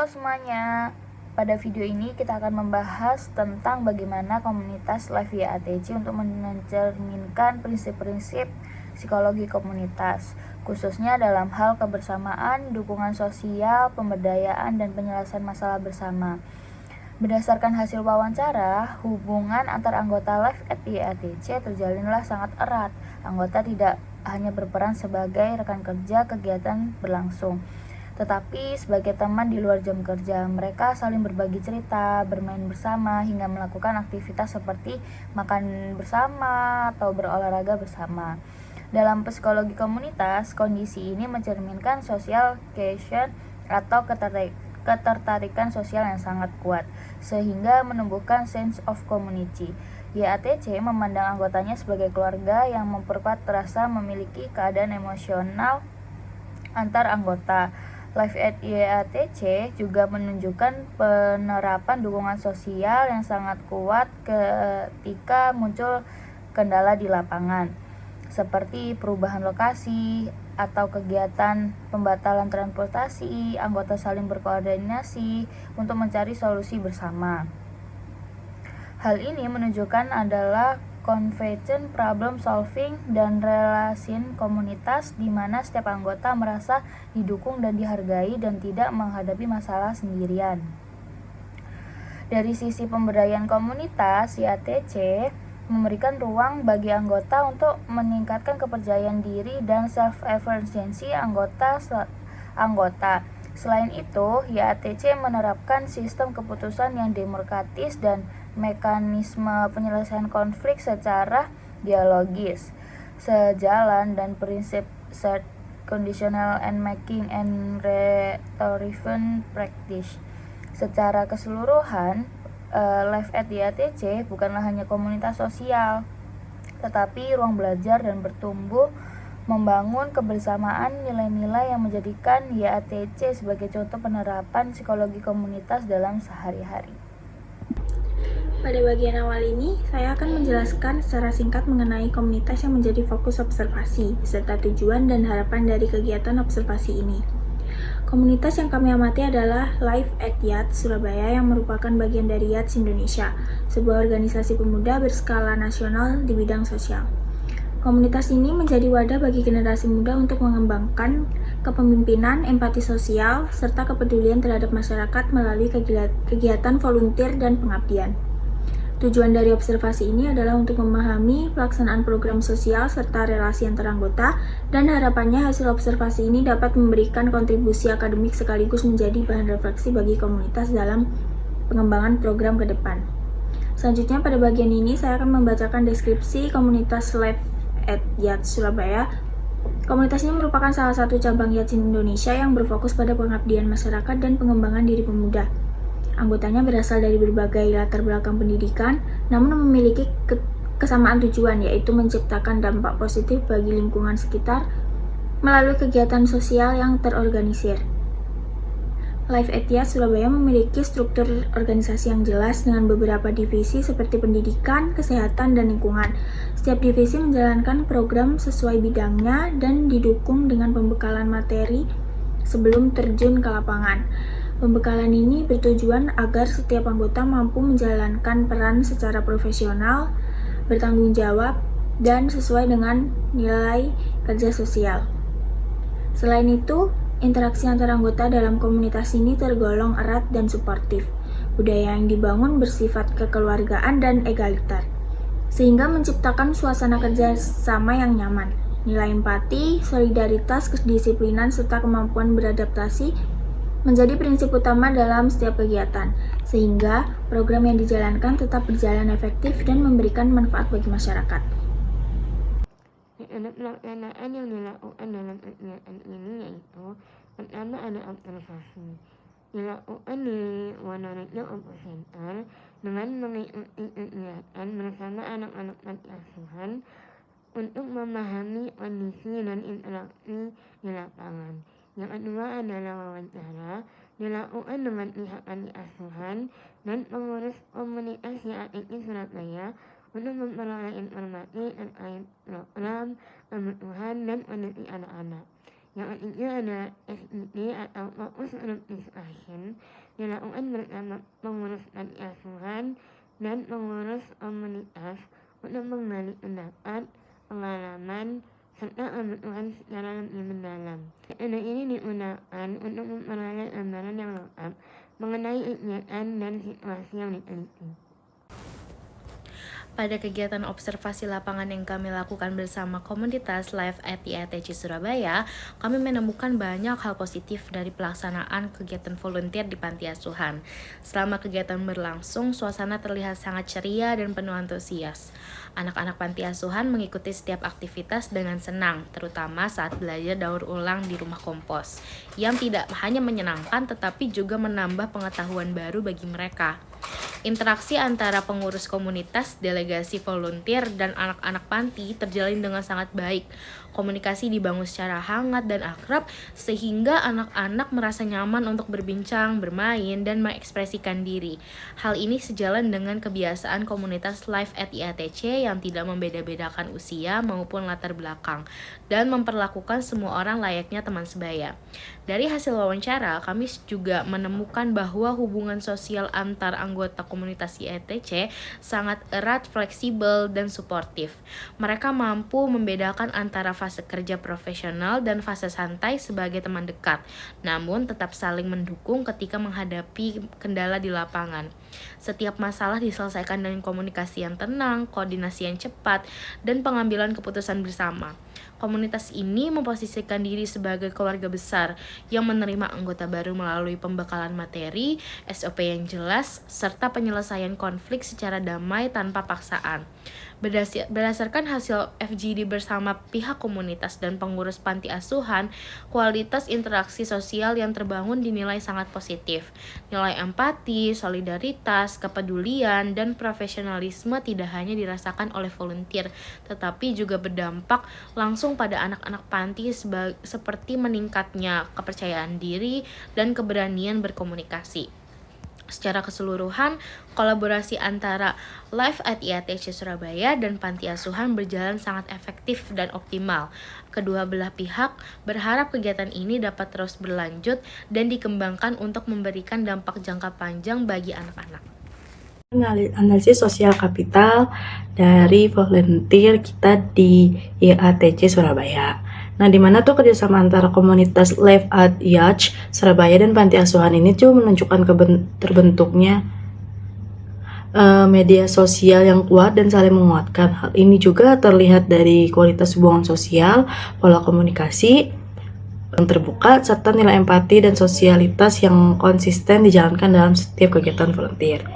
Halo semuanya, pada video ini kita akan membahas tentang bagaimana komunitas Live YATC untuk mencerminkan prinsip-prinsip psikologi komunitas, khususnya dalam hal kebersamaan, dukungan sosial, pemberdayaan, dan penyelesaian masalah bersama. Berdasarkan hasil wawancara, hubungan antar anggota Live at YATC terjalinlah sangat erat. Anggota tidak hanya berperan sebagai rekan kerja kegiatan berlangsung, tetapi sebagai teman di luar jam kerja. Mereka saling berbagi cerita, bermain bersama, hingga melakukan aktivitas seperti makan bersama atau berolahraga bersama. Dalam psikologi komunitas, kondisi ini mencerminkan social cohesion atau ketertarikan sosial yang sangat kuat, sehingga menumbuhkan sense of community. YATC memandang anggotanya sebagai keluarga yang memperkuat rasa memiliki keadaan emosional antar anggota. Live at YATC juga menunjukkan penerapan dukungan sosial yang sangat kuat ketika muncul kendala di lapangan, seperti perubahan lokasi atau kegiatan pembatalan transportasi. Anggota saling berkoordinasi untuk mencari solusi bersama. Hal ini menunjukkan adalah convergent problem solving dan relasi komunitas di mana setiap anggota merasa didukung dan dihargai dan tidak menghadapi masalah sendirian. Dari sisi pemberdayaan komunitas, YATC memberikan ruang bagi anggota untuk meningkatkan kepercayaan diri dan self-efficacy anggota. Selain itu, YATC menerapkan sistem keputusan yang demokratis dan mekanisme penyelesaian konflik secara dialogis, sejalan dan prinsip shared conditional and making and rhetoric practice. Secara keseluruhan, Live at YATC bukanlah hanya komunitas sosial, tetapi ruang belajar dan bertumbuh, membangun kebersamaan nilai-nilai yang menjadikan YATC sebagai contoh penerapan psikologi komunitas dalam sehari-hari. Pada bagian awal ini, saya akan menjelaskan secara singkat mengenai komunitas yang menjadi fokus observasi, beserta tujuan dan harapan dari kegiatan observasi ini. Komunitas yang kami amati adalah Live at YATS Surabaya yang merupakan bagian dari YATS Indonesia, sebuah organisasi pemuda berskala nasional di bidang sosial. Komunitas ini menjadi wadah bagi generasi muda untuk mengembangkan kepemimpinan, empati sosial, serta kepedulian terhadap masyarakat melalui kegiatan volunteer dan pengabdian. Tujuan dari observasi ini adalah untuk memahami pelaksanaan program sosial serta relasi antar anggota, dan harapannya hasil observasi ini dapat memberikan kontribusi akademik sekaligus menjadi bahan refleksi bagi komunitas dalam pengembangan program ke depan. Selanjutnya, pada bagian ini saya akan membacakan deskripsi komunitas Live at YATS Surabaya. Komunitas ini merupakan salah satu cabang YATS Indonesia yang berfokus pada pengabdian masyarakat dan pengembangan diri pemuda. Anggotanya berasal dari berbagai latar belakang pendidikan, namun memiliki kesamaan tujuan, yaitu menciptakan dampak positif bagi lingkungan sekitar melalui kegiatan sosial yang terorganisir. Live at YATS Surabaya memiliki struktur organisasi yang jelas dengan beberapa divisi seperti pendidikan, kesehatan, dan lingkungan. Setiap divisi menjalankan program sesuai bidangnya dan didukung dengan pembekalan materi sebelum terjun ke lapangan. Pembekalan ini bertujuan agar setiap anggota mampu menjalankan peran secara profesional, bertanggung jawab, dan sesuai dengan nilai kerja sosial. Selain itu, interaksi antar anggota dalam komunitas ini tergolong erat dan suportif. Budaya yang dibangun bersifat kekeluargaan dan egaliter, sehingga menciptakan suasana kerja sama yang nyaman. Nilai empati, solidaritas, kedisiplinan, serta kemampuan beradaptasi menjadi prinsip utama dalam setiap kegiatan, sehingga program yang dijalankan tetap berjalan efektif dan memberikan manfaat bagi masyarakat. Pelaksanaan yang dilakukan dalam kegiatan ini yaitu pertama ada observasi. Dilakukan di Wonorejo Open Center dengan mengikuti kegiatan bersama anak-anak panti asuhan untuk memahami kondisi dan interaksi di lapangan. Yang kedua adalah wawancara, dilakukan dengan pihak panti asuhan dan pengurus komunitas YATC Surabaya untuk memperoleh informasi terkait program, kebutuhan, dan kondisi anak-anak. Yang ketiga ada FIP atau fokus administration, dilakukan bersama pengurus panti asuhan dan pengurus komunitas untuk menggali pendapat, pengalaman, serta kebutuhan secara lebih mendalam. Metode ini digunakan untuk memperoleh gambaran yang lengkap mengenai kegiatan dan situasi yang diteliti. Pada kegiatan observasi lapangan yang kami lakukan bersama komunitas Live at the ATC Surabaya, kami menemukan banyak hal positif dari pelaksanaan kegiatan volunteer di panti asuhan. Selama kegiatan berlangsung, suasana terlihat sangat ceria dan penuh antusias. Anak-anak panti asuhan mengikuti setiap aktivitas dengan senang, terutama saat belajar daur ulang di rumah kompos, yang tidak hanya menyenangkan tetapi juga menambah pengetahuan baru bagi mereka. Interaksi antara pengurus komunitas, delegasi volunteer, dan anak-anak panti terjalin dengan sangat baik. Komunikasi dibangun secara hangat dan akrab sehingga anak-anak merasa nyaman untuk berbincang, bermain, dan mengekspresikan diri. Hal ini sejalan dengan kebiasaan komunitas Live at IATC yang tidak membeda-bedakan usia maupun latar belakang dan memperlakukan semua orang layaknya teman sebaya. Dari hasil wawancara, kami juga menemukan bahwa hubungan sosial antar anggota komunitas IATC sangat erat, fleksibel, dan suportif. Mereka mampu membedakan antara fase kerja profesional dan fase santai sebagai teman dekat, namun tetap saling mendukung ketika menghadapi kendala di lapangan. Setiap masalah diselesaikan dengan komunikasi yang tenang, koordinasi yang cepat, dan pengambilan keputusan bersama. Komunitas ini memposisikan diri sebagai keluarga besar yang menerima anggota baru melalui pembekalan materi, SOP yang jelas, serta penyelesaian konflik secara damai tanpa paksaan. Berdasarkan hasil FGD bersama pihak komunitas dan pengurus panti asuhan, kualitas interaksi sosial yang terbangun dinilai sangat positif. Nilai empati, solidaritas, kepedulian, dan profesionalisme tidak hanya dirasakan oleh volunteer, tetapi juga berdampak langsung pada anak-anak panti seperti meningkatnya kepercayaan diri dan keberanian berkomunikasi. Secara keseluruhan, kolaborasi antara Live at IATC Surabaya dan panti asuhan berjalan sangat efektif dan optimal. Kedua belah pihak berharap kegiatan ini dapat terus berlanjut dan dikembangkan untuk memberikan dampak jangka panjang bagi anak-anak. Analisis sosial kapital dari volunteer kita di IATC Surabaya. Nah, di mana tuh kerjasama antara komunitas Live at IATC Surabaya dan panti asuhan ini tuh menunjukkan terbentuknya media sosial yang kuat dan saling menguatkan. Hal ini juga terlihat dari kualitas hubungan sosial, pola komunikasi yang terbuka, serta nilai empati dan sosialitas yang konsisten dijalankan dalam setiap kegiatan volunteer.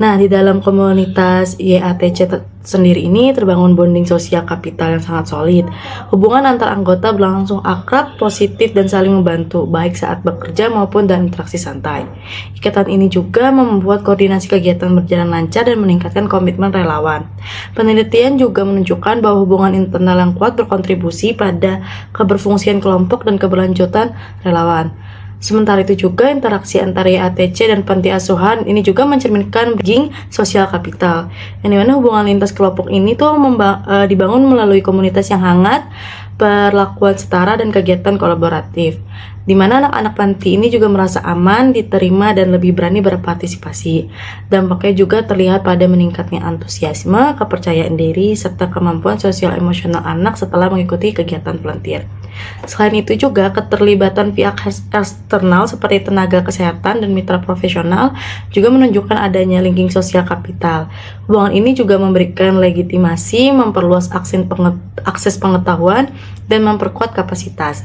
Nah, di dalam komunitas IATC sendiri ini terbangun bonding sosial kapital yang sangat solid. Hubungan antar anggota berlangsung akrab, positif, dan saling membantu, baik saat bekerja maupun dalam interaksi santai. Ikatan ini juga membuat koordinasi kegiatan berjalan lancar dan meningkatkan komitmen relawan. Penelitian juga menunjukkan bahwa hubungan internal yang kuat berkontribusi pada keberfungsian kelompok dan keberlanjutan relawan. Sementara itu juga interaksi antara IATC dan panti asuhan ini juga mencerminkan bonding sosial kapital, yang dimana hubungan lintas kelompok ini tuh dibangun melalui komunitas yang hangat, perlakuan setara, dan kegiatan kolaboratif, di mana anak-anak panti ini juga merasa aman, diterima, dan lebih berani berpartisipasi. Dampaknya juga terlihat pada meningkatnya antusiasme, kepercayaan diri, serta kemampuan sosial emosional anak setelah mengikuti kegiatan volunteer. Selain itu juga keterlibatan pihak eksternal seperti tenaga kesehatan dan mitra profesional juga menunjukkan adanya linking sosial kapital. Hubungan ini juga memberikan legitimasi, memperluas akses pengetahuan, dan memperkuat kapasitas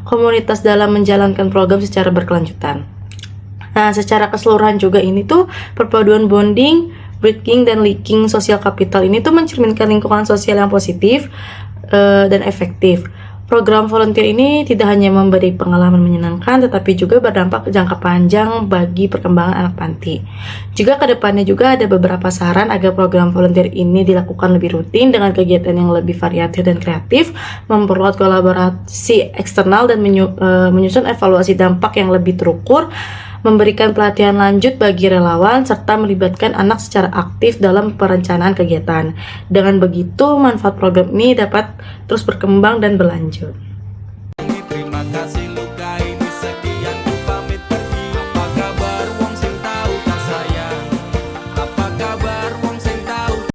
komunitas dalam menjalankan program secara berkelanjutan. Nah, secara keseluruhan juga ini tuh perpaduan bonding, breaking, dan linking sosial kapital ini tuh mencerminkan lingkungan sosial yang positif dan efektif. Program volunteer ini tidak hanya memberi pengalaman menyenangkan, tetapi juga berdampak jangka panjang bagi perkembangan anak panti. Juga kedepannya juga ada beberapa saran agar program volunteer ini dilakukan lebih rutin dengan kegiatan yang lebih variatif dan kreatif, memperluas kolaborasi eksternal, dan menyusun evaluasi dampak yang lebih terukur, memberikan pelatihan lanjut bagi relawan, serta melibatkan anak secara aktif dalam perencanaan kegiatan. Dengan begitu, manfaat program ini dapat terus berkembang dan berlanjut. Terima kabarmu?